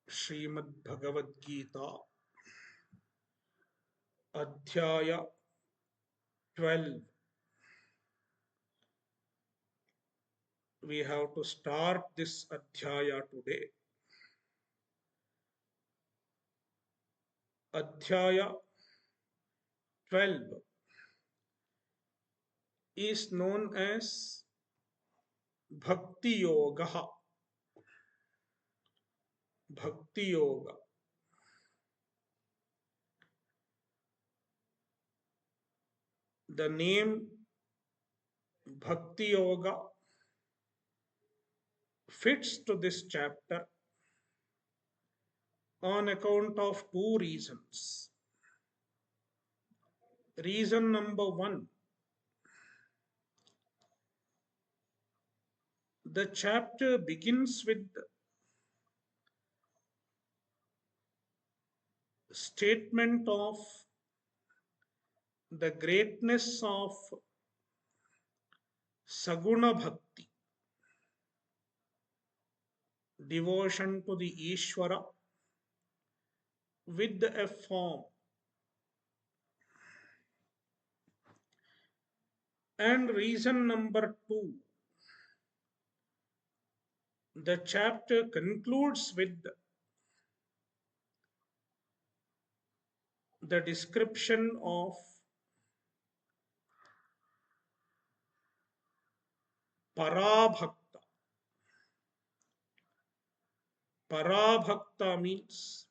Srimad Bhagavadgita, Adhyaya 12. We have to start this Adhyaya today. Adhyaya 12 is known as Bhakti Yoga. Bhakti Yoga. The name Bhakti Yoga fits to this chapter on account of two reasons. Reason number one, the chapter begins with statement of the greatness of Saguna Bhakti, devotion to the Ishvara with a form. And reason number two, the chapter concludes with the description of Parabhakta. Parabhakta means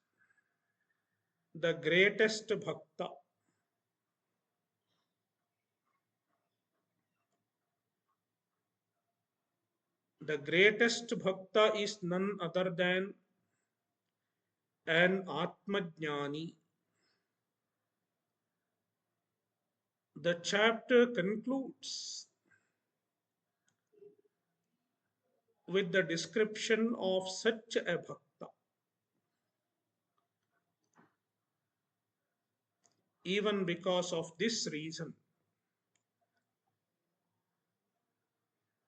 the greatest bhakta. The greatest bhakta is none other than an Atmajnani. The chapter concludes with the description of such a bhakta. Even because of this reason,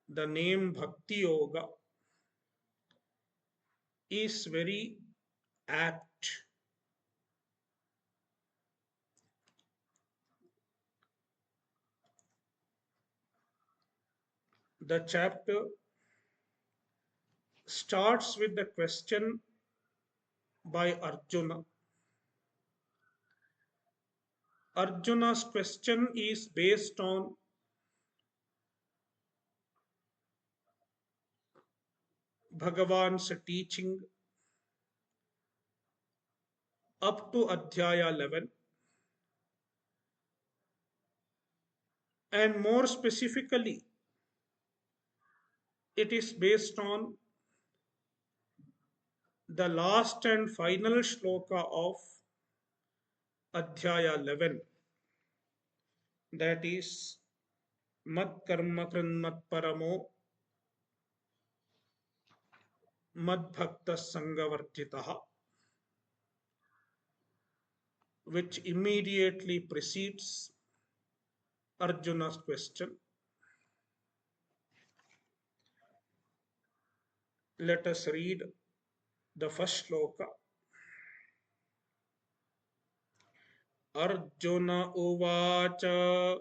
the name Bhakti Yoga is very apt. The chapter starts with the question by Arjuna. Arjuna's question is based on Bhagavan's teaching up to Adhyaya 11, and more specifically, it is based on the last and final shloka of Adhyaya 11, that is Mad Karma Kranmat Paramo Mad Bhakta Sangavarjitaha, which immediately precedes Arjuna's question. Let us read the first shloka. Arjuna Uvacha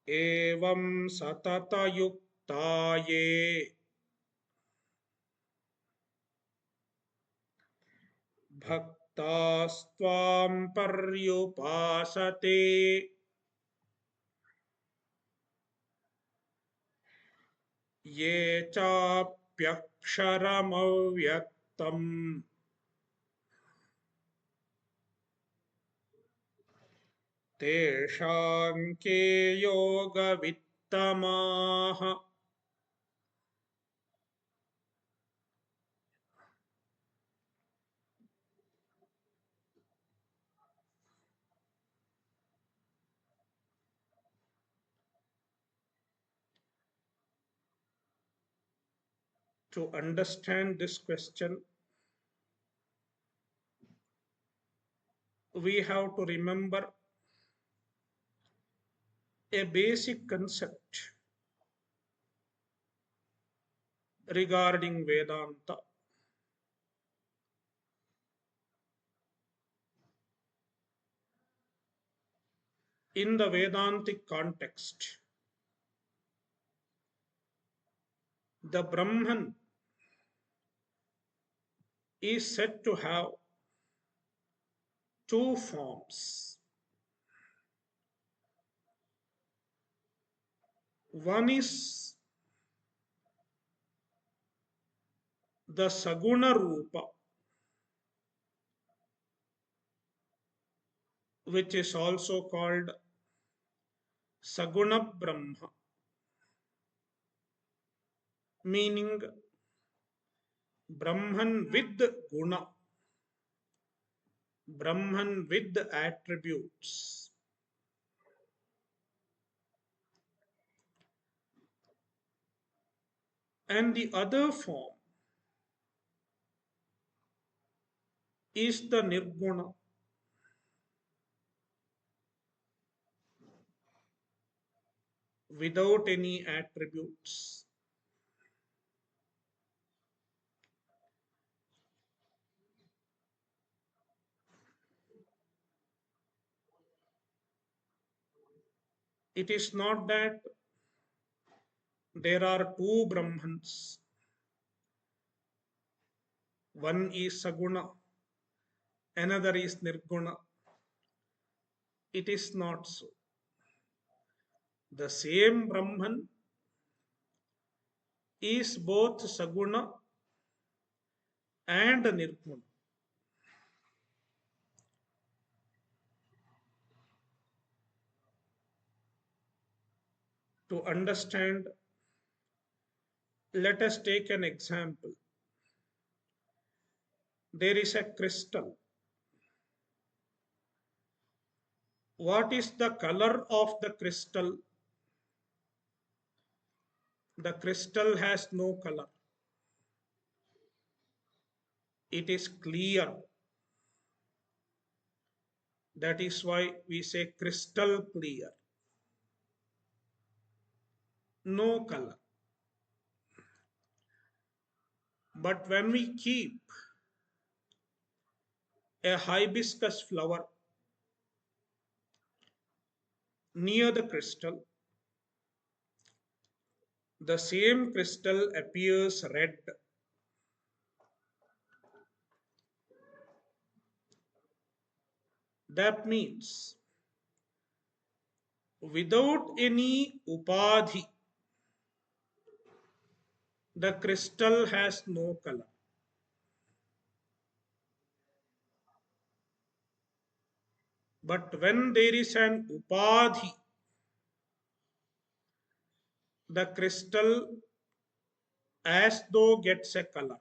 Evam Satata Yuktaye Bhaktastvam Paryupasate Ye Chapyaksharamavhyaktam Tesham ke yoga vittamaha. To understand this question, we have to remember a basic concept. regarding Vedanta. In the Vedantic context, the Brahman is said to have two forms. One is the Saguna Rupa, which is also called Saguna Brahma, meaning Brahman with guna, Brahman with attributes. And the other form is the Nirguna, without any attributes. It is not that there are two Brahmans. One is Saguna, another is Nirguna. It is not so. The same Brahman is both Saguna and Nirguna. To understand, let us take an example. There is a crystal. What is the color of the crystal? The crystal has no color. It is clear. That is why we say crystal clear. No color. But when we keep a hibiscus flower near the crystal, the same crystal appears red. That means without any upadhi, the crystal has no color. But when there is an upadhi, the crystal as though gets a color,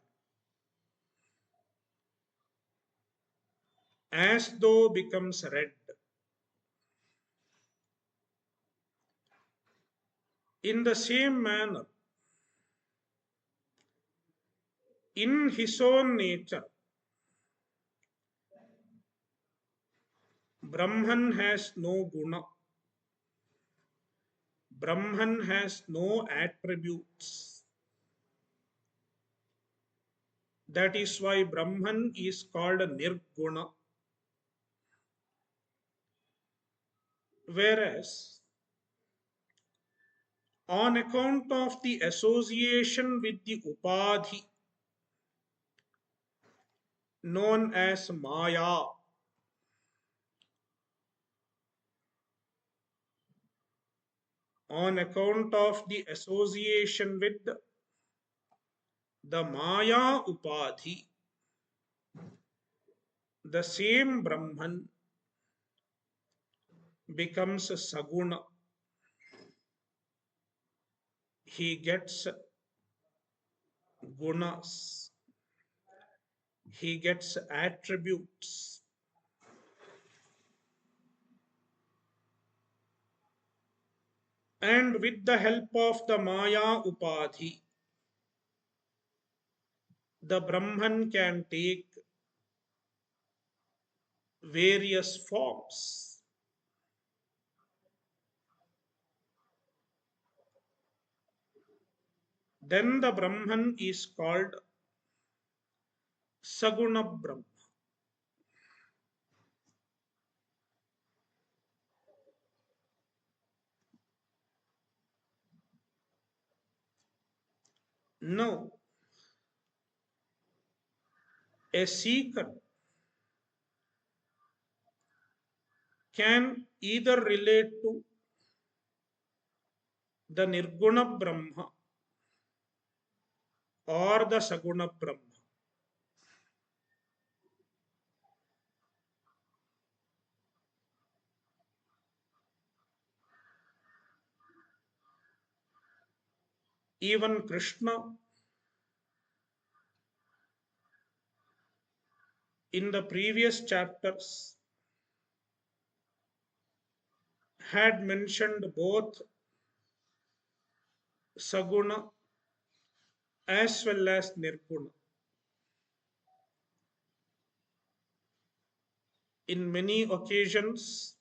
as though becomes red. In the same manner, in his own nature, Brahman has no guna. Brahman has no attributes. That is why Brahman is called Nirguna. Whereas, on account of the association with the Upadhi, known as Maya, on account of the association with the Maya Upadhi, the same Brahman becomes Saguna. He gets gunas, he gets attributes. And with the help of the Maya Upadhi, the Brahman can take various forms. then the Brahman is called Saguna Brahma. Now, a seeker can either relate to the Nirguna Brahma or the Saguna Brahma. Even Krishna, in the previous chapters, had mentioned both Saguna as well as Nirguna. In many occasions,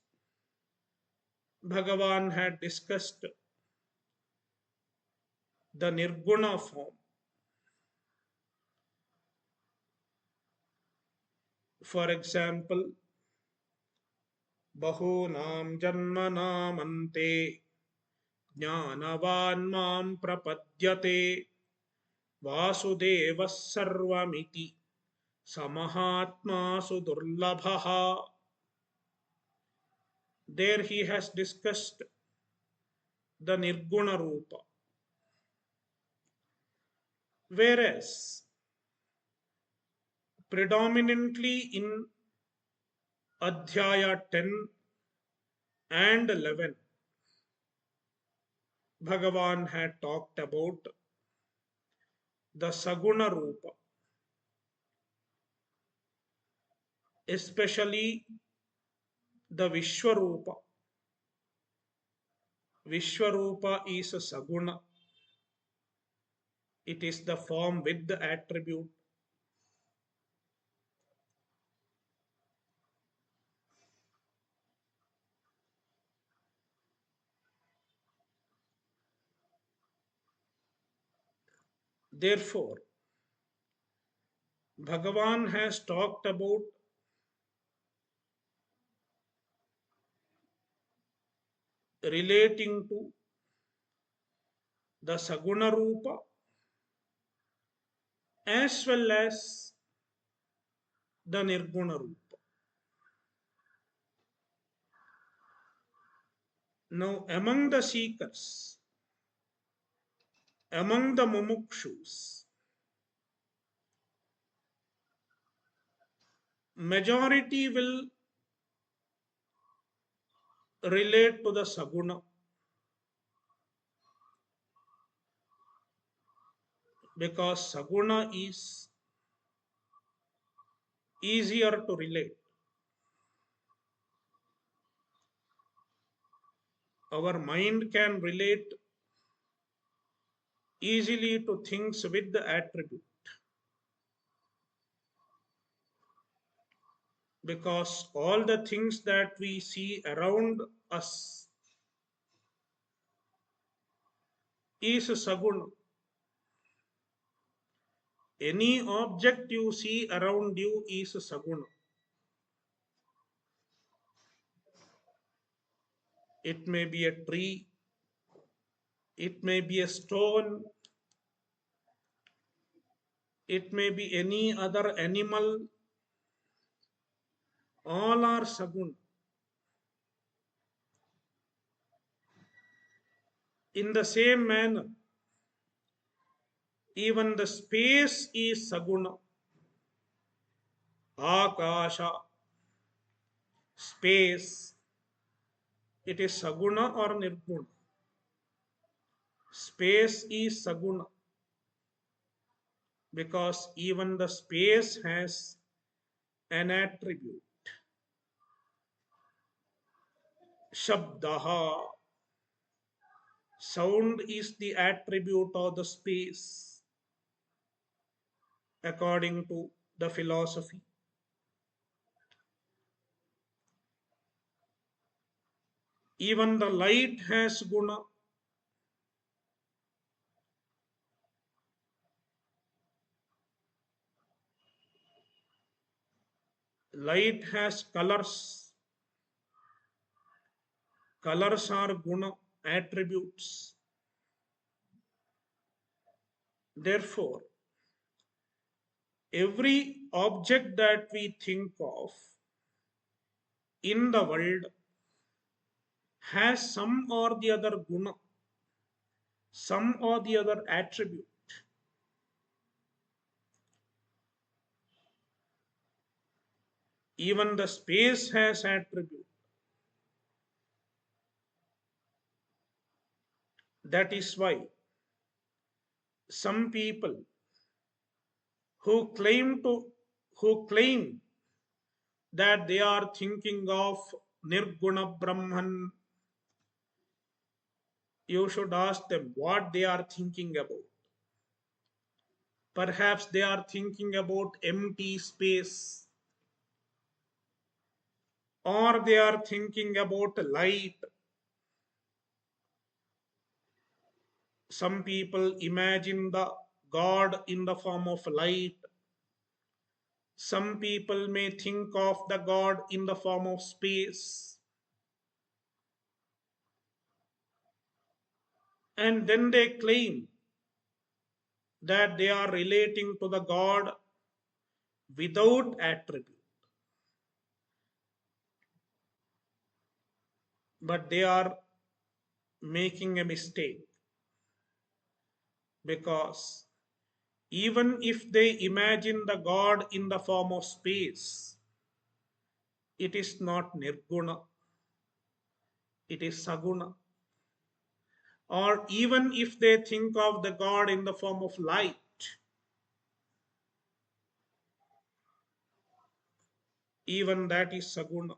Bhagavan had discussed the Nirguna form. For example, Bahunam Janmanamante Jnanavan Mam Prapadyate Vasudevas Sarvamiti Samahatma Sudurlabhaha. There he has discussed the Nirguna Rupa. Whereas predominantly in Adhyaya 10 and 11, Bhagavan had talked about the Saguna Rupa, especially the Vishwarupa. Vishwarupa is a Saguna. It is the form with the attribute. Therefore, Bhagavan has talked about relating to the Saguna Rupa as well as the Nirguna Rupa. Now, among the seekers, among the mumukshus, majority will relate to the Saguna because Saguna is easier to relate. Our mind can relate easily to things with the attribute because all the things that we see around us is Saguna. Any object you see around you is Saguna. It may be a tree, it may be a stone, it may be any other animal, all are Saguna. In the same manner, even the space is Saguna. Akasha, space, it is Saguna or Nirguna. Space is Saguna because even the space has an attribute. Shabdaha, sound is the attribute of the space according to the philosophy. Even the light has guna. Light has colors. Colors are guna, attributes. Therefore, every object that we think of in the world has some or the other guna, some or the other attribute. Even the space has attribute. That is why some people who claim to who claim that they are thinking of nirguna brahman, you should ask them what they are thinking about. Perhaps they are thinking about empty space, or they are thinking about light. Some people imagine the God in the form of light. Some people may think of the God in the form of space. And then they claim that they are relating to the God without attribute. But they are making a mistake, because even if they imagine the God in the form of space, it is not nirguna, it is saguna. Or even if they think of the God in the form of light, even that is saguna.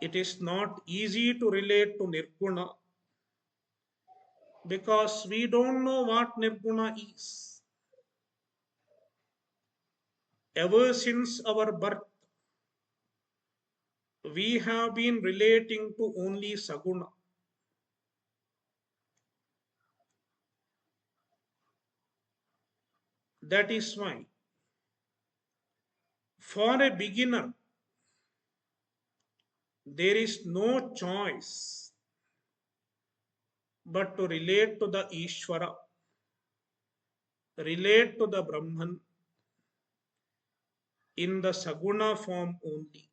It is not easy to relate to nirguna because we don't know what nirguna is. Ever since our birth, we have been relating to only saguna. That is why, for a beginner, there is no choice but to relate to the Ishvara, relate to the Brahman in the saguna form only.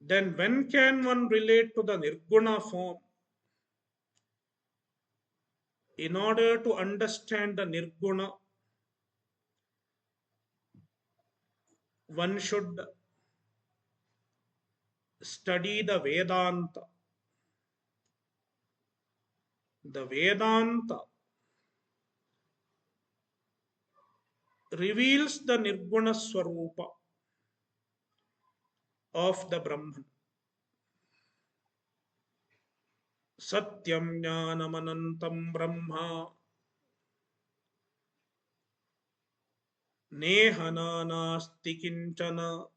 Then when can one relate to the Nirguna form? In order to understand the Nirguna, one should study the Vedanta. The Vedanta reveals the Nirguna Swarupa of the Brahman. Satyam Jnanamanantam Brahma Nehana Nasti Kinchana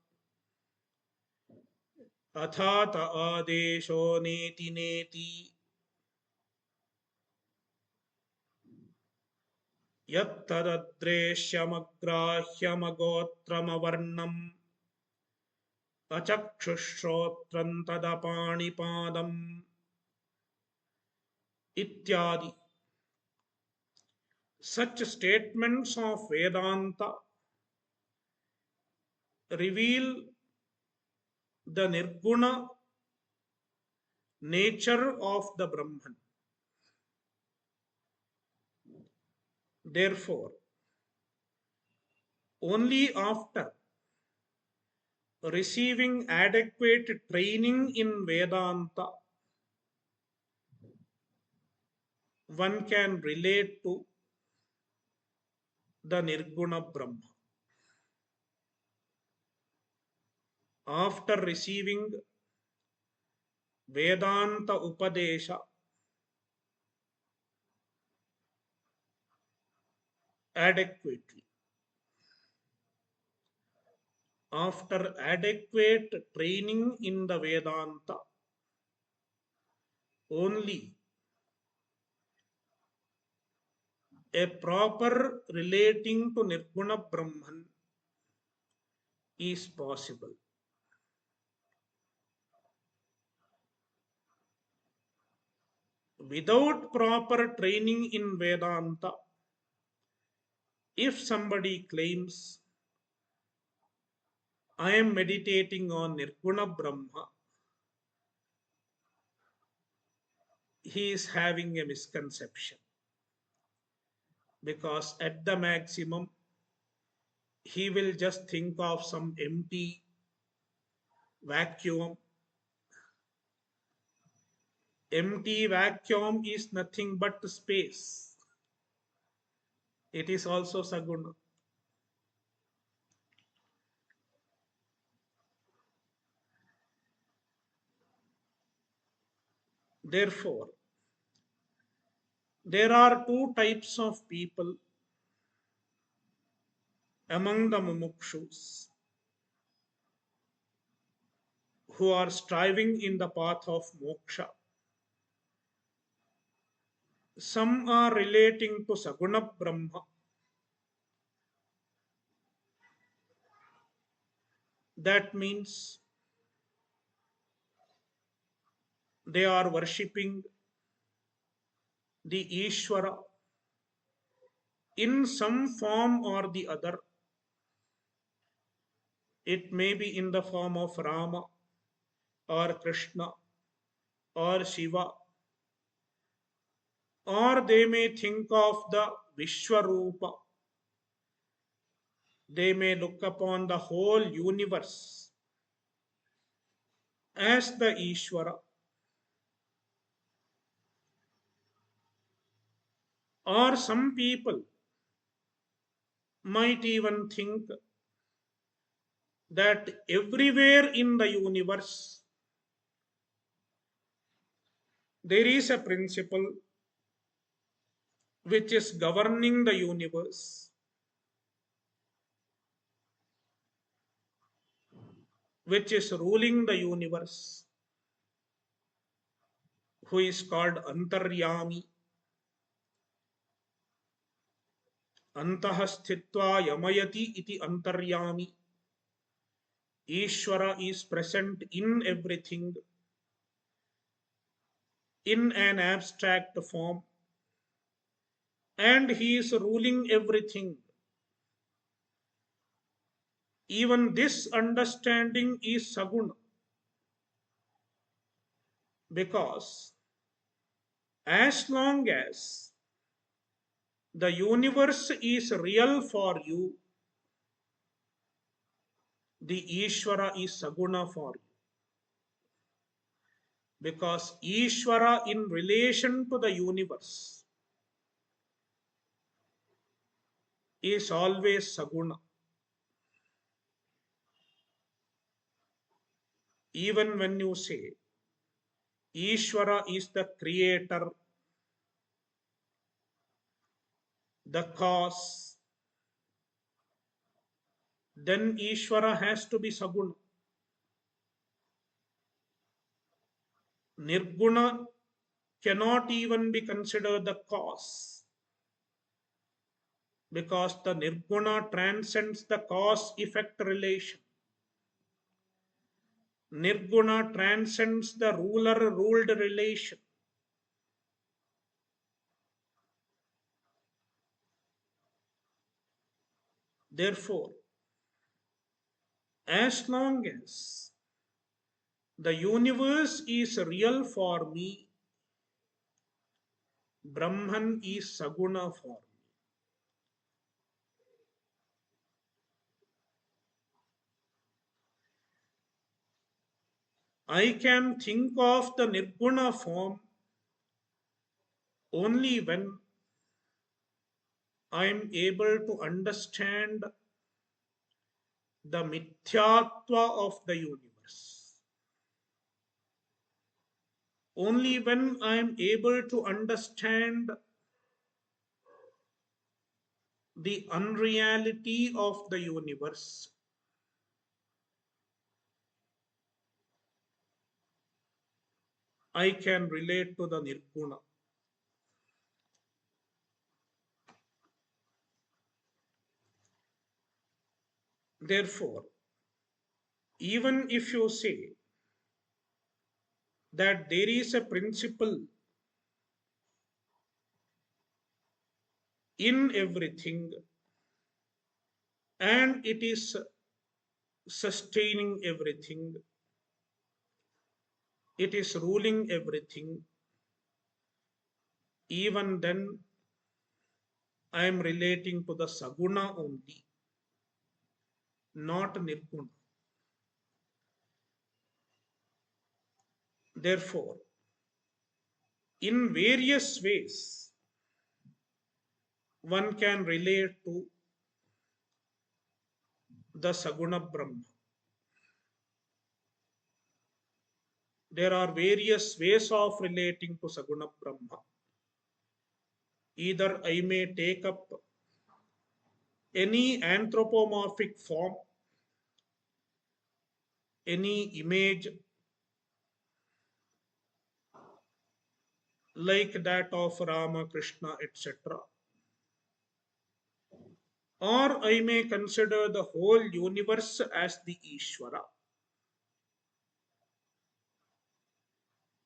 Athata Adesho Neti Neti Yattadadreshyamagrahyamagotramavarnam Achakshushrotram Tadapanipādam ityadi. Such statements of Vedanta reveal the nirguna nature of the Brahman. Therefore, only after receiving adequate training in Vedanta, one can relate to the Nirguna Brahma. After receiving Vedanta Upadesha adequately, after adequate training in the Vedanta, only a proper relating to Nirguna Brahman is possible. Without proper training in Vedanta, if somebody claims, I am meditating on Nirguna Brahma, he is having a misconception, because at the maximum, he will just think of some empty vacuum. Empty vacuum is nothing but space. It is also Saguna. Therefore, there are two types of people among the mumukshus who are striving in the path of moksha. Some are relating to Saguna Brahma. That means they are worshipping the Ishvara in some form or the other. It may be in the form of Rama or Krishna or Shiva, or they may think of the Vishwarupa. They may look upon the whole universe as the Ishvara. Or some people might even think that everywhere in the universe there is a principle which is governing the universe, which is ruling the universe, who is called Antaryami. Antah sthitva yamayati iti Antaryami. Ishvara is present in everything in an abstract form, and he is ruling everything. Even this understanding is Saguna, because as long as the universe is real for you, the Ishvara is Saguna for you. Because Ishvara in relation to the universe is always Saguna. Even when you say Ishvara is the creator, the cause, then Ishvara has to be Saguna. Nirguna cannot even be considered the cause, because the Nirguna transcends the cause effect relation. Nirguna transcends the ruler ruled relation. Therefore, as long as the universe is real for me, Brahman is Saguna for me. I can think of the Nirguna form only when I am able to understand the mithyatva of the universe. Only when I am able to understand the unreality of the universe, I can relate to the Nirguna. Therefore, even if you say that there is a principle in everything and it is sustaining everything, it is ruling everything, even then I am relating to the Saguna only, not Nirguna. Therefore, in various ways, one can relate to the Saguna Brahma. There are various ways of relating to Saguna Brahma. Either I may take up any anthropomorphic form, any image like that of Rama, Krishna, etc. Or I may consider the whole universe as the Ishvara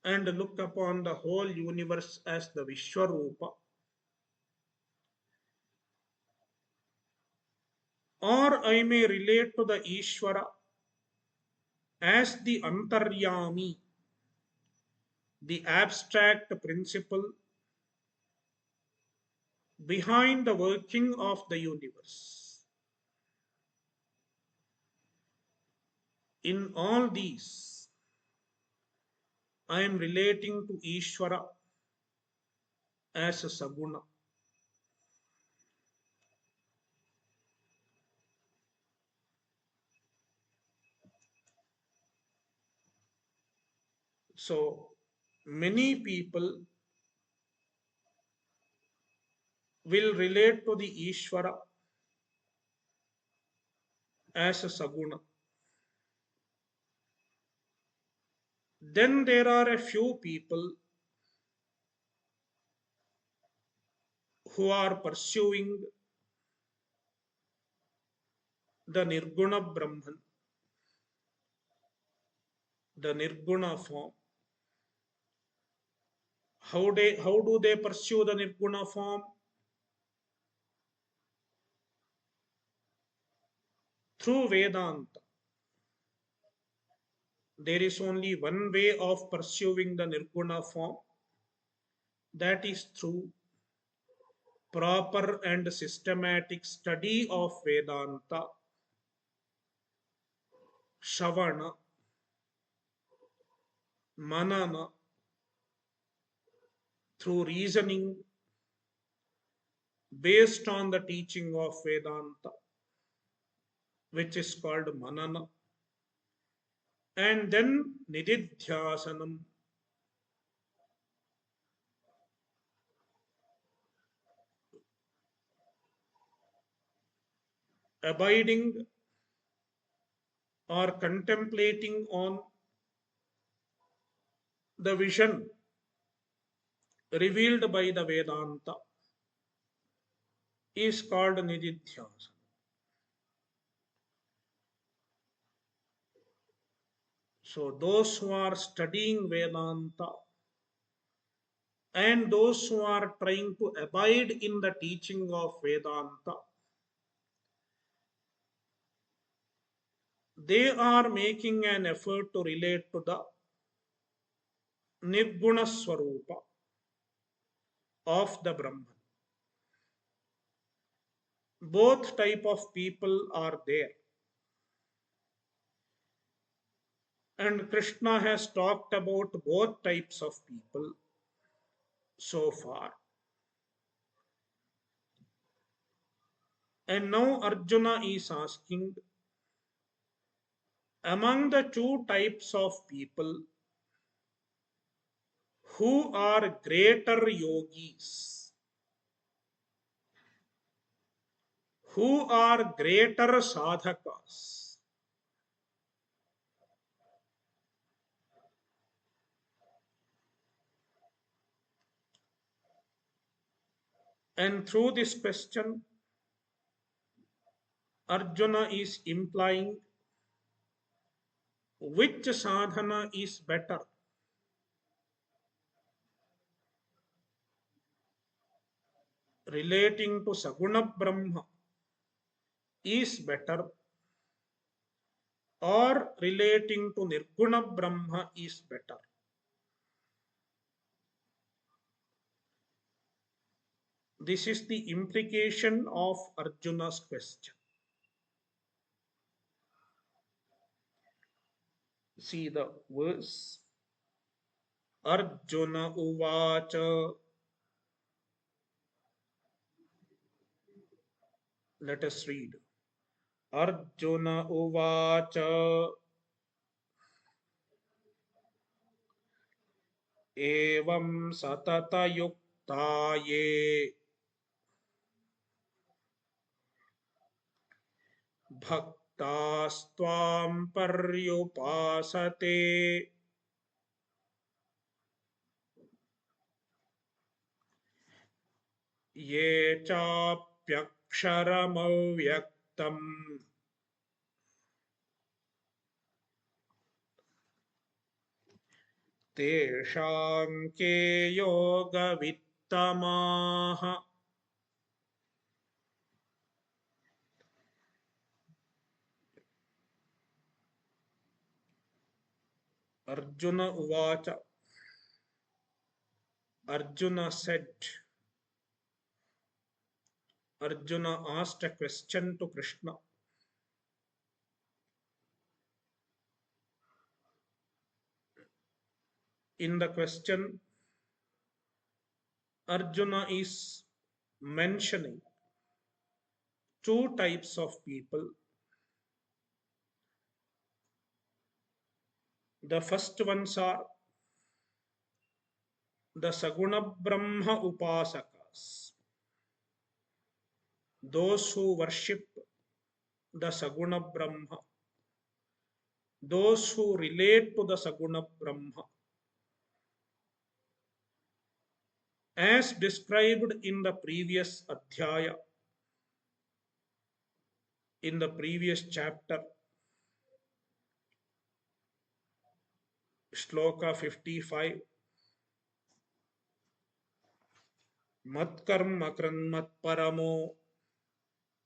and look upon the whole universe as the Vishwarupa. Or I may relate to the Ishvara as the Antaryami, the abstract principle behind the working of the universe. In all these, I am relating to Ishvara as a Saguna. So, many people will relate to the Ishvara as a Saguna. Then there are a few people who are pursuing the Nirguna Brahman, the Nirguna form. How do they pursue the Nirguna form? Through Vedanta. There is only one way of pursuing the Nirguna form, that is through proper and systematic study of Vedanta, Shavana, Manana, through reasoning based on the teaching of Vedanta, which is called Manana, and then Nididhyasanam, abiding or contemplating on the vision revealed by the Vedanta is called Nididhyasana. So those who are studying Vedanta and those who are trying to abide in the teaching of Vedanta, they are making an effort to relate to the Nirguna Swarupa of the Brahman. Both type of people are there. And Krishna has talked about both types of people so far. And now Arjuna is asking, among the two types of people, who are greater yogis? Who are greater sadhakas? And through this question, Arjuna is implying which sadhana is better, relating to Saguna Brahma is better, or relating to Nirguna Brahma is better. This is the implication of Arjuna's question. See the verse. Arjuna Uvacha. Let us read. Arjuna Uvacha. Evam satata yuktaye bhaktastvam paryupasate ye chapyaksharamavhyaktam tesham ke yoga vittamaha. Arjuna Uvacha. Arjuna said, Arjuna asked a question to Krishna. In the question, Arjuna is mentioning two types of people. The first ones are the Saguna Brahma Upasakas, those who worship the Saguna Brahma, those who relate to the Saguna Brahma, as described in the previous Adhyaya, in the previous chapter, Shloka 55. Matkarma kranmat paramo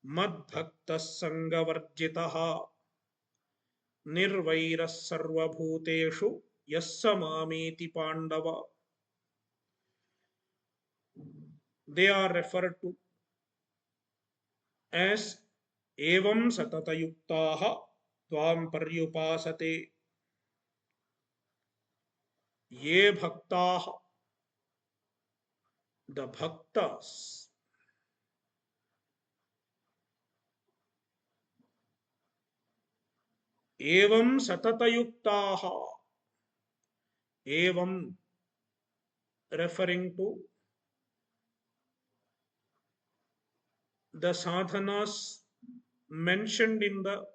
madbhaktas sangavarjitaha nirvairas sarvabhuteshu yassamameti pandava. They are referred to as evam satatayuktaha tvam paryupasate ye bhaktaha, the bhaktas, evam satatayuktaha, evam referring to the sadhanas mentioned in the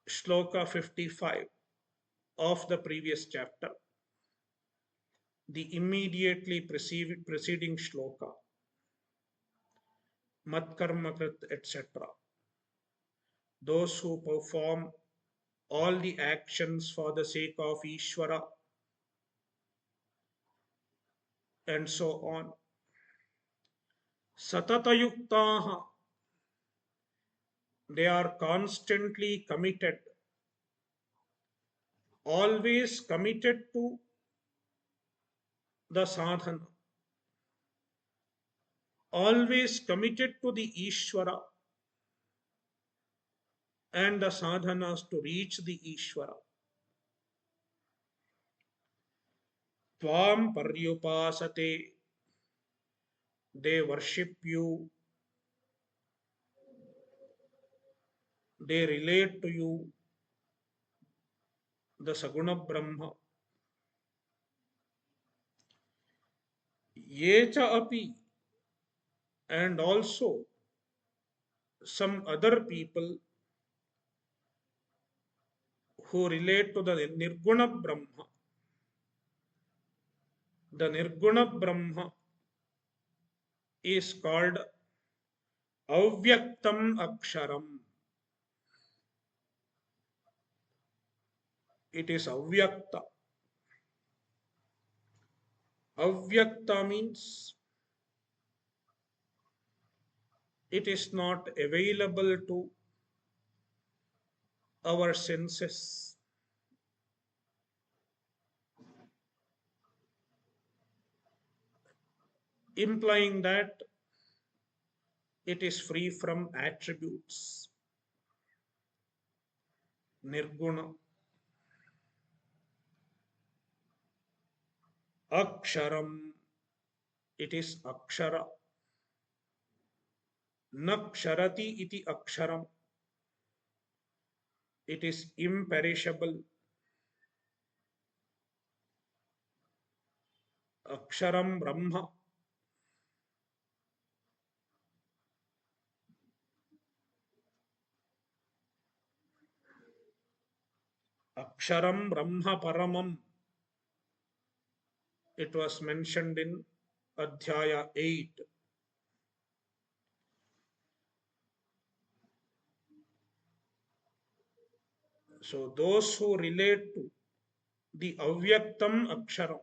Shloka 55 of the previous chapter, the immediately preceding Shloka, Matkarmakrit, etc. Those who perform all the actions for the sake of Ishvara, and so on. Satatayuktaha, they are constantly committed, always committed to the sadhana, always committed to the Ishvara and the sadhanas to reach the Ishvara. Tvam paryupasate, they worship you, they relate to you, the Saguna Brahma. Yecha api, and also some other people who relate to the Nirguna Brahma. The Nirguna Brahma is called avyaktam aksharam. It is avyakta. Avyakta means it is not available to our senses, implying that it is free from attributes. Nirguna. Aksharam. It is akshara. Naksharati iti aksharam. It is imperishable. Aksharam Brahma. Aksharam Brahma Paramam. It was mentioned in Adhyaya 8. So those who relate to the Avyaktam Aksharam,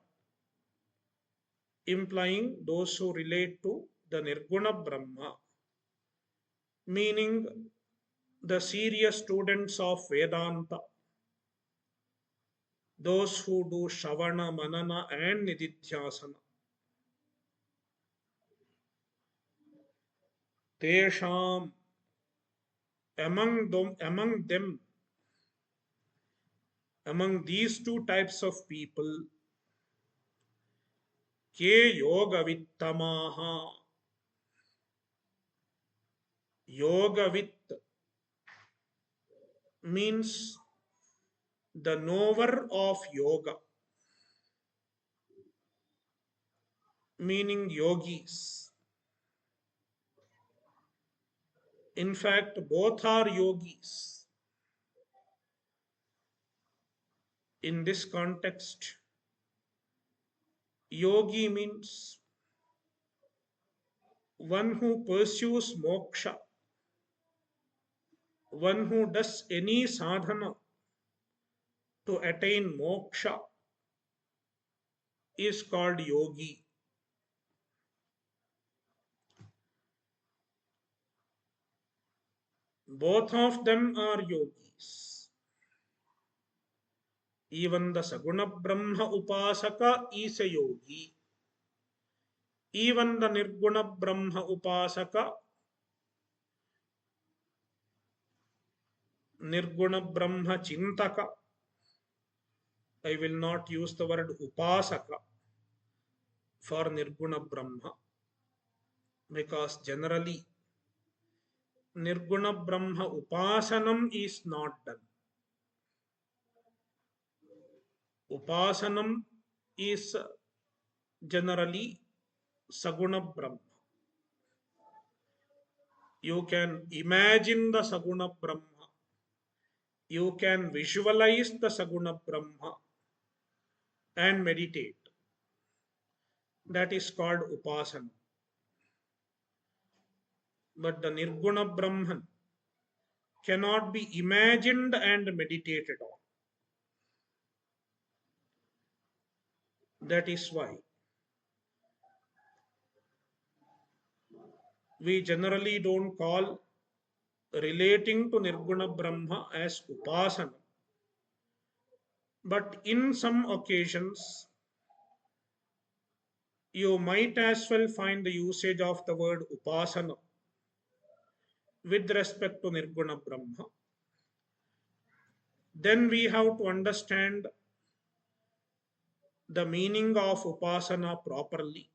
implying those who relate to the Nirguna Brahma, meaning the serious students of Vedanta, those who do Shavana, Manana and Nididhyasana, Tesham, among these two types of people, Ke Yoga Vittamaha, Yoga Vitt means the knower of yoga, meaning yogis. In fact, both are yogis. In this context, yogi means one who pursues moksha, one who does any sadhana to attain moksha is called yogi. Both of them are yogis. Even the Saguna Brahma Upasaka is a yogi. Even the Nirguna Brahma Upasaka, Nirguna Brahma Chintaka, I will not use the word Upasaka for Nirguna Brahma because generally Nirguna Brahma Upasanam is not done. Upasanam is generally Saguna Brahma. You can imagine the Saguna Brahma. You can visualize the Saguna Brahma and meditate. That is called Upasana. But the Nirguna Brahman cannot be imagined and meditated on. That is why we generally don't call relating to Nirguna Brahma as Upasana. But in some occasions, you might as well find the usage of the word Upasana with respect to Nirguna Brahma. Then we have to understand the meaning of Upasana properly.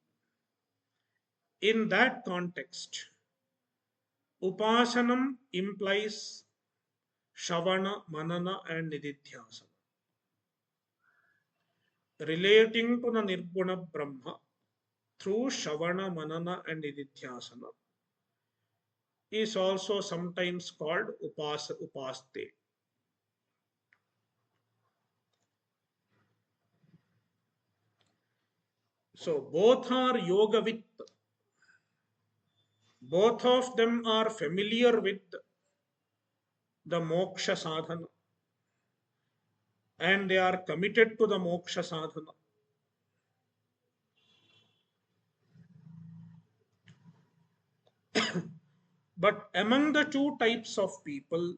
In that context, Upasanam implies Shavana, Manana, and Nididhyasana. Relating to the Nirguna Brahma through Shavana, Manana, and Nididhyasana is also sometimes called Upaste. So both are Yoga Vitt. Both of them are familiar with the moksha sadhana and they are committed to the moksha sadhana. But among the two types of people,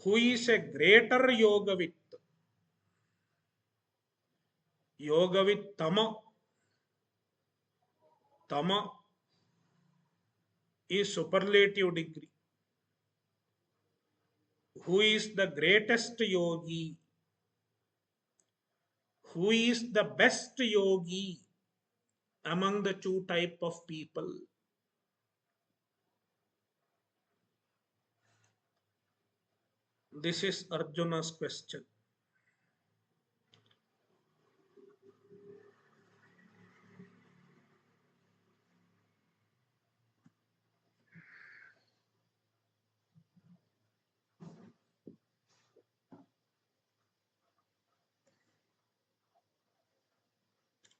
who is a greater yoga with tama is superlative degree. Who is the greatest yogi? Who is the best yogi among the two type of people? This is Arjuna's question.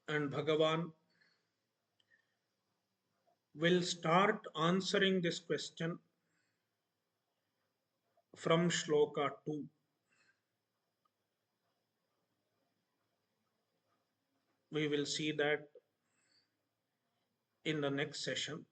And Bhagavan will start answering this question from Shloka 2. We will see that in the next session.